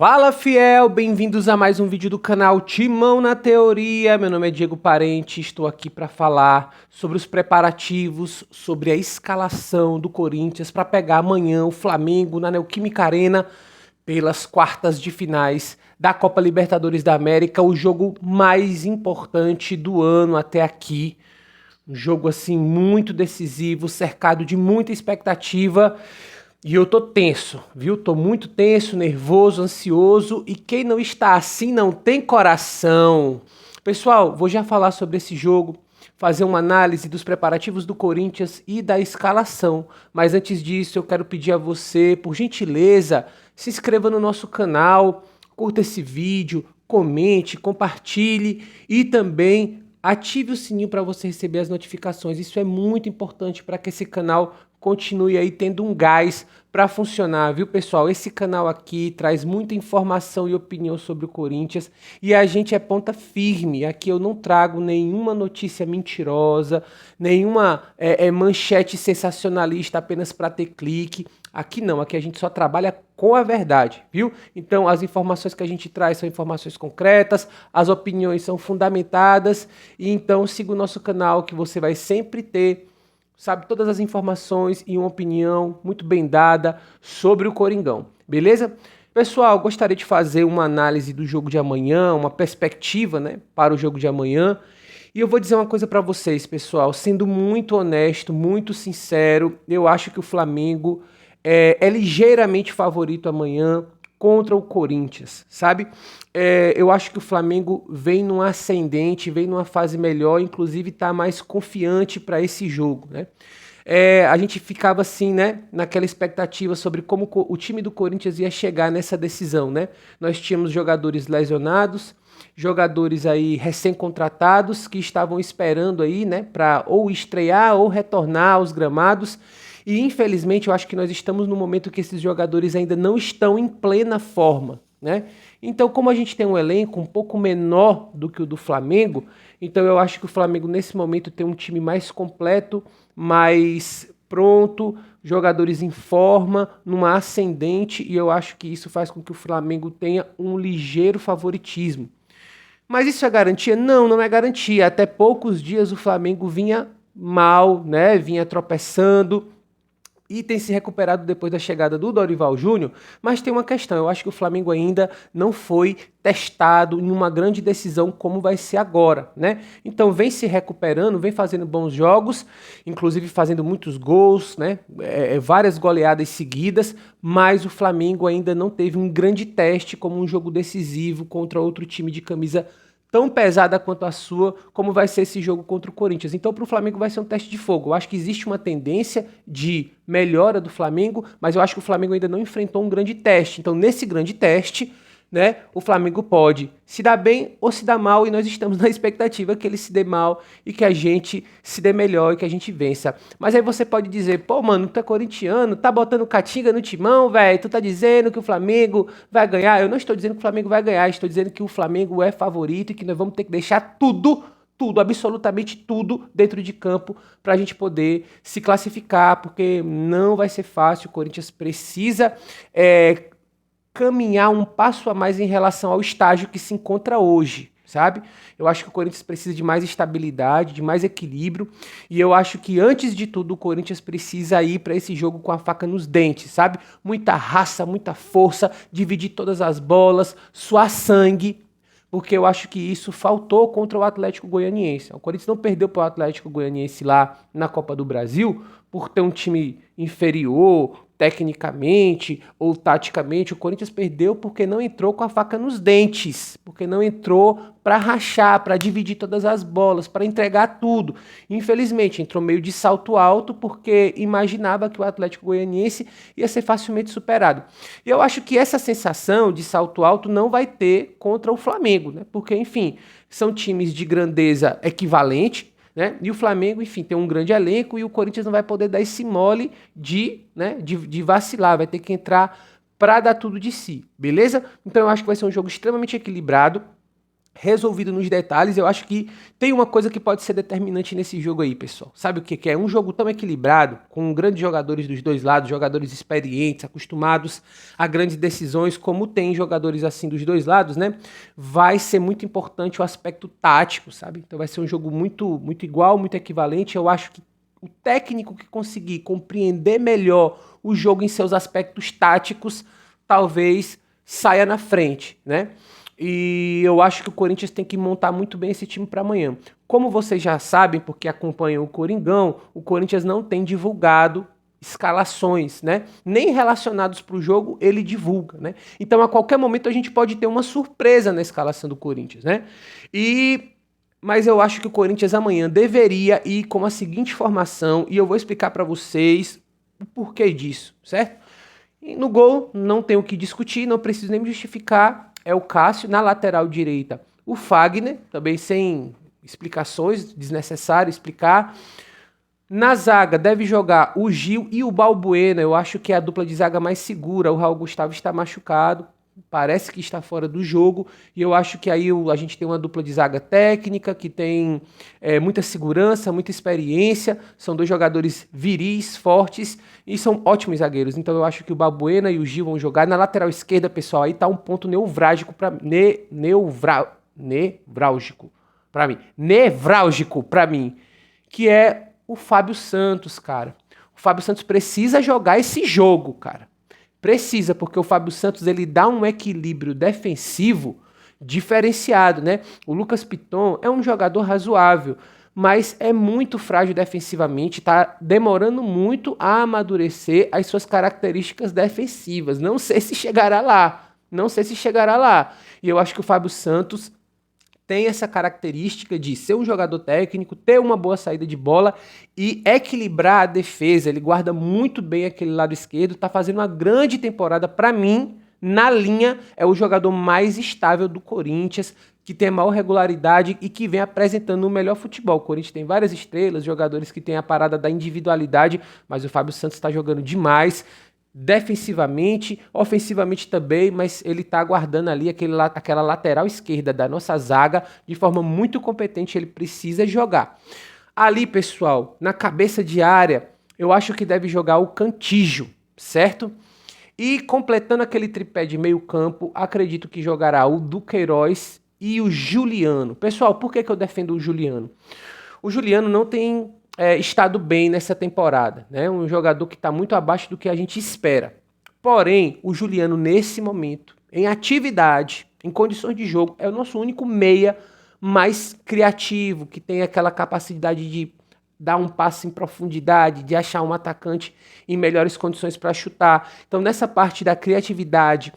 Fala, fiel! Bem-vindos a mais um vídeo do canal Timão na Teoria. Meu nome é Diego Parente, estou aqui para falar sobre os preparativos, sobre a escalação do Corinthians para pegar amanhã o Flamengo na Neoquímica Arena pelas quartas de finais da Copa Libertadores da América, o jogo mais importante do ano até aqui. Um jogo assim muito decisivo, cercado de muita expectativa. E eu tô tenso, viu? Tô muito tenso, nervoso, ansioso. E quem não está assim não tem coração. Pessoal, vou já falar sobre esse jogo, fazer uma análise dos preparativos do Corinthians e da escalação. Mas antes disso, eu quero pedir a você, por gentileza, se inscreva no nosso canal, curta esse vídeo, comente, compartilhe e também ative o sininho para você receber as notificações. Isso é muito importante para que esse canal continue aí tendo um gás para funcionar, viu, pessoal? Esse canal aqui traz muita informação e opinião sobre o Corinthians e a gente é ponta firme. Aqui eu não trago nenhuma notícia mentirosa, nenhuma manchete sensacionalista apenas para ter clique. Aqui não, aqui a gente só trabalha com a verdade, viu? Então as informações que a gente traz são informações concretas, as opiniões são fundamentadas e então siga o nosso canal que você vai sempre ter, sabe, todas as informações e uma opinião muito bem dada sobre o Coringão, beleza? Pessoal, gostaria de fazer uma análise do jogo de amanhã, uma perspectiva, né, para o jogo de amanhã. E eu vou dizer uma coisa para vocês, pessoal, sendo muito honesto, muito sincero, eu acho que o Flamengo é ligeiramente favorito amanhã contra o Corinthians, sabe? Eu acho que o Flamengo vem num ascendente, vem numa fase melhor, inclusive está mais confiante para esse jogo, né? A gente ficava assim, né, naquela expectativa sobre como o time do Corinthians ia chegar nessa decisão, né? Nós tínhamos jogadores lesionados, jogadores aí recém-contratados que estavam esperando aí, né, para ou estrear ou retornar aos gramados. E infelizmente eu acho que nós estamos no momento que esses jogadores ainda não estão em plena forma, né? Então, como a gente tem um elenco um pouco menor do que o do Flamengo, então eu acho que o Flamengo nesse momento tem um time mais completo, mais pronto, jogadores em forma, numa ascendente, e eu acho que isso faz com que o Flamengo tenha um ligeiro favoritismo. Mas isso é garantia? Não, não é garantia. Até poucos dias o Flamengo vinha mal, né? Vinha tropeçando e tem se recuperado depois da chegada do Dorival Júnior, mas tem uma questão, eu acho que o Flamengo ainda não foi testado em uma grande decisão como vai ser agora, né? Então vem se recuperando, vem fazendo bons jogos, inclusive fazendo muitos gols, né? Várias goleadas seguidas, mas o Flamengo ainda não teve um grande teste como um jogo decisivo contra outro time de camisa tão pesada quanto a sua, como vai ser esse jogo contra o Corinthians. Então, para o Flamengo vai ser um teste de fogo. Eu acho que existe uma tendência de melhora do Flamengo, mas eu acho que o Flamengo ainda não enfrentou um grande teste. Então, nesse grande teste, né, o Flamengo pode se dar bem ou se dar mal, e nós estamos na expectativa que ele se dê mal e que a gente se dê melhor e que a gente vença. Mas aí você pode dizer, pô, mano, tu é corintiano, tá botando catinga no timão, velho, tu tá dizendo que o Flamengo vai ganhar. Eu não estou dizendo que o Flamengo vai ganhar, estou dizendo que o Flamengo é favorito e que nós vamos ter que deixar tudo, absolutamente tudo dentro de campo para a gente poder se classificar, porque não vai ser fácil. O Corinthians precisa caminhar um passo a mais em relação ao estágio que se encontra hoje, sabe? Eu acho que o Corinthians precisa de mais estabilidade, de mais equilíbrio, e eu acho que antes de tudo o Corinthians precisa ir para esse jogo com a faca nos dentes, sabe? Muita raça, muita força, dividir todas as bolas, suar sangue, porque eu acho que isso faltou contra o Atlético Goianiense. O Corinthians não perdeu para o Atlético Goianiense lá na Copa do Brasil por ter um time inferior tecnicamente ou taticamente. O Corinthians perdeu porque não entrou com a faca nos dentes, porque não entrou para rachar, para dividir todas as bolas, para entregar tudo. Infelizmente, entrou meio de salto alto porque imaginava que o Atlético Goianiense ia ser facilmente superado. E eu acho que essa sensação de salto alto não vai ter contra o Flamengo, né? Porque, enfim, são times de grandeza equivalente, né? E o Flamengo, enfim, tem um grande elenco e o Corinthians não vai poder dar esse mole de vacilar, vai ter que entrar para dar tudo de si, beleza? Então eu acho que vai ser um jogo extremamente equilibrado. resolvido nos detalhes. Eu acho que tem uma coisa que pode ser determinante nesse jogo aí, pessoal. Sabe o que que é? Um jogo tão equilibrado, com grandes jogadores dos dois lados, jogadores experientes, acostumados a grandes decisões, como tem jogadores assim dos dois lados, né? Vai ser muito importante o aspecto tático, sabe? Então vai ser um jogo muito igual, muito equivalente. Eu acho que o técnico que conseguir compreender melhor o jogo em seus aspectos táticos, talvez saia na frente, né? E eu acho que o Corinthians tem que montar muito bem esse time para amanhã. Como vocês já sabem, porque acompanham o Coringão, o Corinthians não tem divulgado escalações, né? Nem relacionados para o jogo ele divulga, né? Então a qualquer momento a gente pode ter uma surpresa na escalação do Corinthians, né? Mas eu acho que o Corinthians amanhã deveria ir com a seguinte formação e eu vou explicar para vocês o porquê disso, certo? E no gol não tem o que discutir, não preciso nem me justificar. É o Cássio, na lateral direita, o Fagner, também sem explicações, desnecessário explicar. Na zaga deve jogar o Gil e o Balbuena, eu acho que é a dupla de zaga mais segura. O Raul Gustavo está machucado, parece que está fora do jogo, e eu acho que aí a gente tem uma dupla de zaga técnica, que tem muita segurança, muita experiência, são dois jogadores viris, fortes, e são ótimos zagueiros. Então eu acho que o Balbuena e o Gil vão jogar. Na lateral esquerda, pessoal, aí tá um ponto nevrálgico para nevrálgico para mim, que é o Fábio Santos, cara. O Fábio Santos precisa jogar esse jogo, cara. Precisa, porque o Fábio Santos ele dá um equilíbrio defensivo diferenciado, né? O Lucas Piton é um jogador razoável, mas é muito frágil defensivamente, tá demorando muito a amadurecer as suas características defensivas. Não sei se chegará lá, não sei se chegará lá. E eu acho que o Fábio Santos tem essa característica de ser um jogador técnico, ter uma boa saída de bola e equilibrar a defesa. Ele guarda muito bem aquele lado esquerdo, tá fazendo uma grande temporada. Para mim, na linha, é o jogador mais estável do Corinthians, que tem a maior regularidade e que vem apresentando o melhor futebol. O Corinthians tem várias estrelas, jogadores que têm a parada da individualidade, mas o Fábio Santos está jogando demais, defensivamente, ofensivamente também, mas ele tá aguardando ali aquela lateral esquerda da nossa zaga de forma muito competente. Ele precisa jogar. Ali, pessoal, na cabeça de área, eu acho que deve jogar o Cantígio, certo? E completando aquele tripé de meio campo, acredito que jogará o Duqueiroz e o Juliano. Pessoal, por que eu defendo o Juliano? O Juliano não tem estado bem nessa temporada, né? Um jogador que está muito abaixo do que a gente espera. Porém, o Juliano, nesse momento, em atividade, em condições de jogo, é o nosso único meia mais criativo, que tem aquela capacidade de dar um passe em profundidade, de achar um atacante em melhores condições para chutar. Então, nessa parte da criatividade,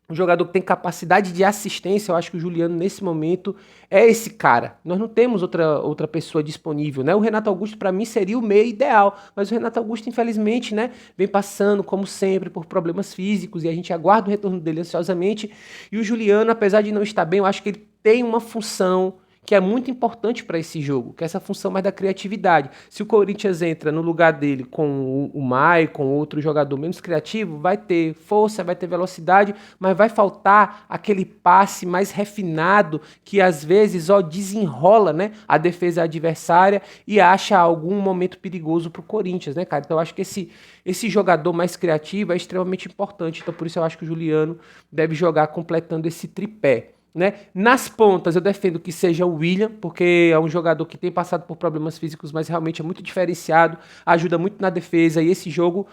um jogador que tem capacidade de assistência, eu acho que o Juliano, nesse momento, é esse cara. Nós não temos outra pessoa disponível, né? O Renato Augusto, para mim, seria o meio ideal, mas o Renato Augusto, infelizmente, né, vem passando, como sempre, por problemas físicos, e a gente aguarda o retorno dele ansiosamente. E o Juliano, apesar de não estar bem, eu acho que ele tem uma função que é muito importante para esse jogo, que é essa função mais da criatividade. Se o Corinthians entra no lugar dele com o Maicon, outro jogador menos criativo, vai ter força, vai ter velocidade, mas vai faltar aquele passe mais refinado que às vezes desenrola, né, a defesa adversária e acha algum momento perigoso para o Corinthians, né, cara? Então eu acho que esse jogador mais criativo é extremamente importante. Então por isso eu acho que o Juliano deve jogar completando esse tripé, né? Nas pontas eu defendo que seja o William, porque é um jogador que tem passado por problemas físicos, mas realmente é muito diferenciado, ajuda muito na defesa, e esse jogo,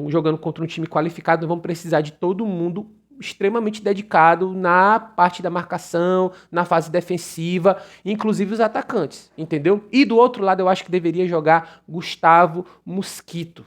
jogando contra um time qualificado, nós vamos precisar de todo mundo extremamente dedicado na parte da marcação, na fase defensiva, inclusive os atacantes, entendeu? E do outro lado eu acho que deveria jogar Gustavo Mosquito.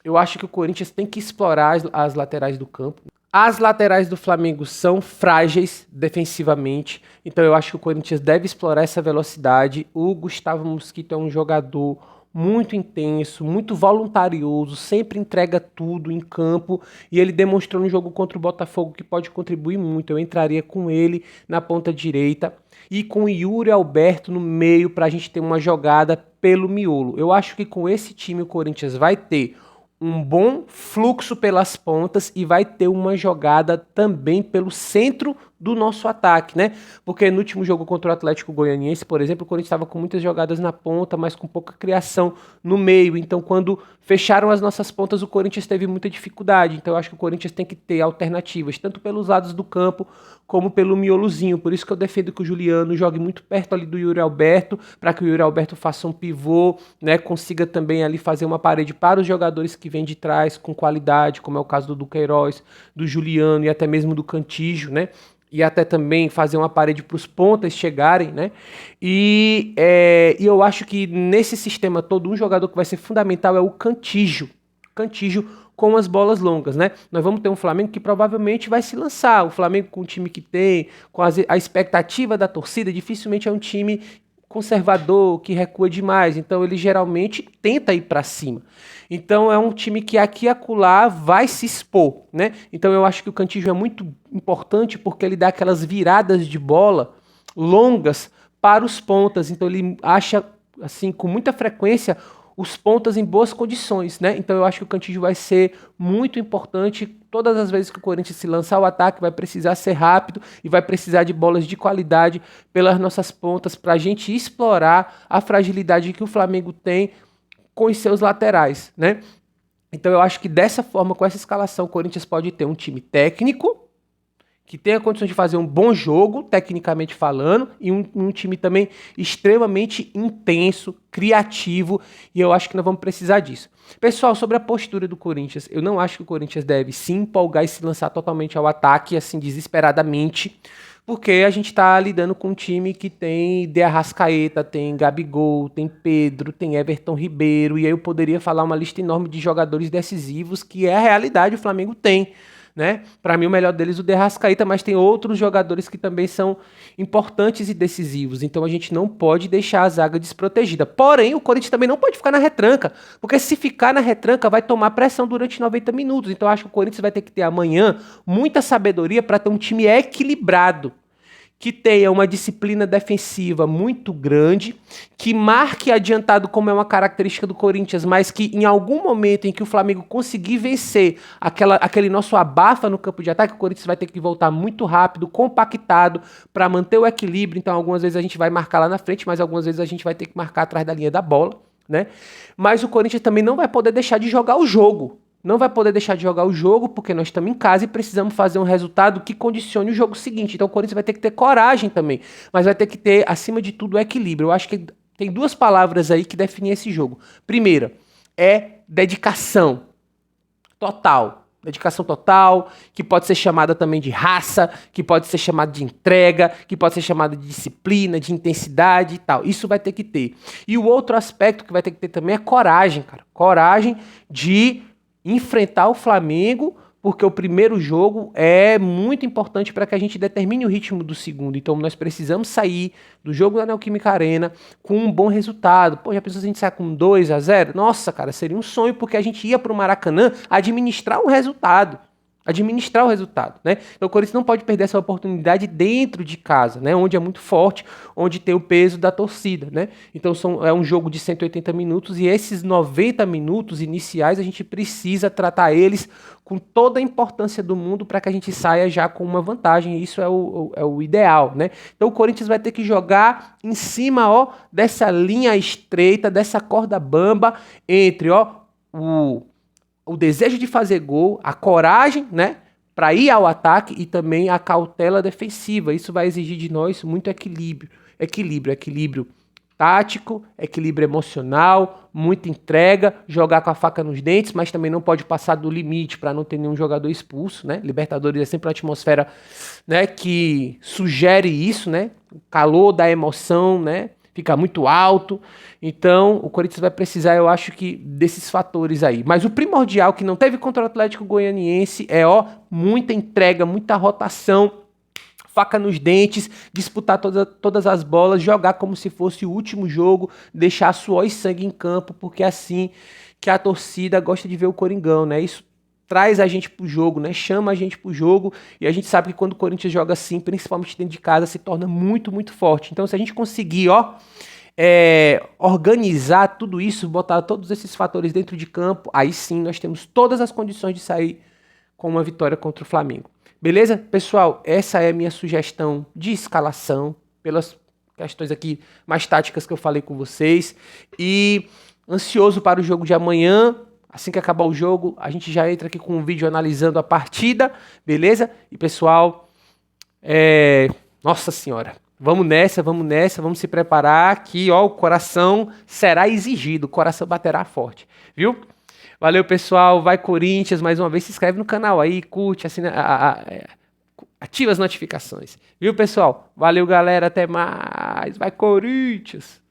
Eu acho que o Corinthians tem que explorar as laterais do campo. As laterais do Flamengo são frágeis defensivamente, então eu acho que o Corinthians deve explorar essa velocidade. O Gustavo Mosquito é um jogador muito intenso, muito voluntarioso, sempre entrega tudo em campo, e ele demonstrou no jogo contra o Botafogo que pode contribuir muito. Eu entraria com ele na ponta direita e com o Yuri Alberto no meio para a gente ter uma jogada pelo miolo. Eu acho que com esse time o Corinthians vai ter um bom fluxo pelas pontas e vai ter uma jogada também pelo centro do nosso ataque, né? Porque no último jogo contra o Atlético Goianiense, por exemplo, o Corinthians estava com muitas jogadas na ponta, mas com pouca criação no meio. Então, quando fecharam as nossas pontas, o Corinthians teve muita dificuldade. Então, eu acho que o Corinthians tem que ter alternativas, tanto pelos lados do campo, como pelo miolozinho. Por isso que eu defendo que o Juliano jogue muito perto ali do Yuri Alberto, para que o Yuri Alberto faça um pivô, né? Consiga também ali fazer uma parede para os jogadores que vêm de trás com qualidade, como é o caso do Duqueiroz, do Juliano e até mesmo do Cantígio, né? E até também fazer uma parede para os pontas chegarem, né? E eu acho que nesse sistema todo, um jogador que vai ser fundamental é o Cantígio. Cantígio com as bolas longas, né? Nós vamos ter um Flamengo que provavelmente vai se lançar. O Flamengo com o time que tem, com a expectativa da torcida, dificilmente é um time conservador, que recua demais. Então ele geralmente tenta ir para cima. Então é um time que aqui e acolá vai se expor, né? Então eu acho que o Cantígio é muito importante porque ele dá aquelas viradas de bola longas para os pontas. Então ele acha, assim, com muita frequência os pontas em boas condições, né? Então eu acho que o Cantígio vai ser muito importante. Todas as vezes que o Corinthians se lançar ao ataque, vai precisar ser rápido e vai precisar de bolas de qualidade pelas nossas pontas para a gente explorar a fragilidade que o Flamengo tem com os seus laterais, né? Então eu acho que dessa forma, com essa escalação, o Corinthians pode ter um time técnico, que tenha condições de fazer um bom jogo, tecnicamente falando, e um time também extremamente intenso, criativo, e eu acho que nós vamos precisar disso. Pessoal, sobre a postura do Corinthians, eu não acho que o Corinthians deve se empolgar e se lançar totalmente ao ataque, assim, desesperadamente, porque a gente está lidando com um time que tem De Arrascaeta, tem Gabigol, tem Pedro, tem Everton Ribeiro, e aí eu poderia falar uma lista enorme de jogadores decisivos, que é a realidade, o Flamengo tem, né? Para mim o melhor deles é o De Arrascaeta, mas tem outros jogadores que também são importantes e decisivos, então a gente não pode deixar a zaga desprotegida. Porém, o Corinthians também não pode ficar na retranca, porque se ficar na retranca vai tomar pressão durante 90 minutos, então eu acho que o Corinthians vai ter que ter amanhã muita sabedoria para ter um time equilibrado, que tenha uma disciplina defensiva muito grande, que marque adiantado, como é uma característica do Corinthians, mas que em algum momento em que o Flamengo conseguir vencer aquele nosso abafa no campo de ataque, o Corinthians vai ter que voltar muito rápido, compactado, para manter o equilíbrio. Então algumas vezes a gente vai marcar lá na frente, mas algumas vezes a gente vai ter que marcar atrás da linha da bola, né? Mas o Corinthians também não vai poder deixar de jogar o jogo. Não vai poder deixar de jogar o jogo, porque nós estamos em casa e precisamos fazer um resultado que condicione o jogo seguinte. Então o Corinthians vai ter que ter coragem também, mas vai ter que ter, acima de tudo, o equilíbrio. Eu acho que tem duas palavras aí que definem esse jogo. Primeira, é dedicação total. Dedicação total, que pode ser chamada também de raça, que pode ser chamada de entrega, que pode ser chamada de disciplina, de intensidade e tal. Isso vai ter que ter. E o outro aspecto que vai ter que ter também é coragem, cara. Coragem de enfrentar o Flamengo, porque o primeiro jogo é muito importante para que a gente determine o ritmo do segundo. Então nós precisamos sair do jogo da Neoquímica Arena com um bom resultado. Pô, já pensou se a gente sair com 2-0? Nossa, cara, seria um sonho, porque a gente ia para o Maracanã administrar um resultado. Administrar o resultado, né? Então o Corinthians não pode perder essa oportunidade dentro de casa, né? Onde é muito forte, onde tem o peso da torcida, né? Então é um jogo de 180 minutos e esses 90 minutos iniciais a gente precisa tratar eles com toda a importância do mundo para que a gente saia já com uma vantagem. Isso é o ideal, né? Então o Corinthians vai ter que jogar em cima, ó, dessa linha estreita, dessa corda bamba entre, ó, o desejo de fazer gol, a coragem, né, para ir ao ataque e também a cautela defensiva. Isso vai exigir de nós muito equilíbrio tático, equilíbrio emocional, muita entrega, jogar com a faca nos dentes, mas também não pode passar do limite para não ter nenhum jogador expulso, né? Libertadores é sempre uma atmosfera, né, que sugere isso, né? O calor da emoção, né? Fica muito alto, então o Corinthians vai precisar, eu acho que, desses fatores aí. Mas o primordial que não teve contra o Atlético Goianiense é, ó, muita entrega, muita rotação, faca nos dentes, disputar todas as bolas, jogar como se fosse o último jogo, deixar suor e sangue em campo, porque é assim que a torcida gosta de ver o Coringão, né? Isso traz a gente pro jogo, né? Chama a gente pro jogo, e a gente sabe que quando o Corinthians joga assim, principalmente dentro de casa, se torna muito, muito forte. Então, se a gente conseguir, ó, organizar tudo isso, botar todos esses fatores dentro de campo, aí sim nós temos todas as condições de sair com uma vitória contra o Flamengo. Beleza? Pessoal, essa é a minha sugestão de escalação, pelas questões aqui mais táticas que eu falei com vocês. E ansioso para o jogo de amanhã. Assim que acabar o jogo, a gente já entra aqui com um vídeo analisando a partida, beleza? E pessoal, nossa senhora, vamos nessa, vamos se preparar que, ó, o coração será exigido, o coração baterá forte, viu? Valeu, pessoal, vai Corinthians, mais uma vez, se inscreve no canal aí, curte, assina, ativa as notificações, viu, pessoal? Valeu, galera, até mais, vai Corinthians!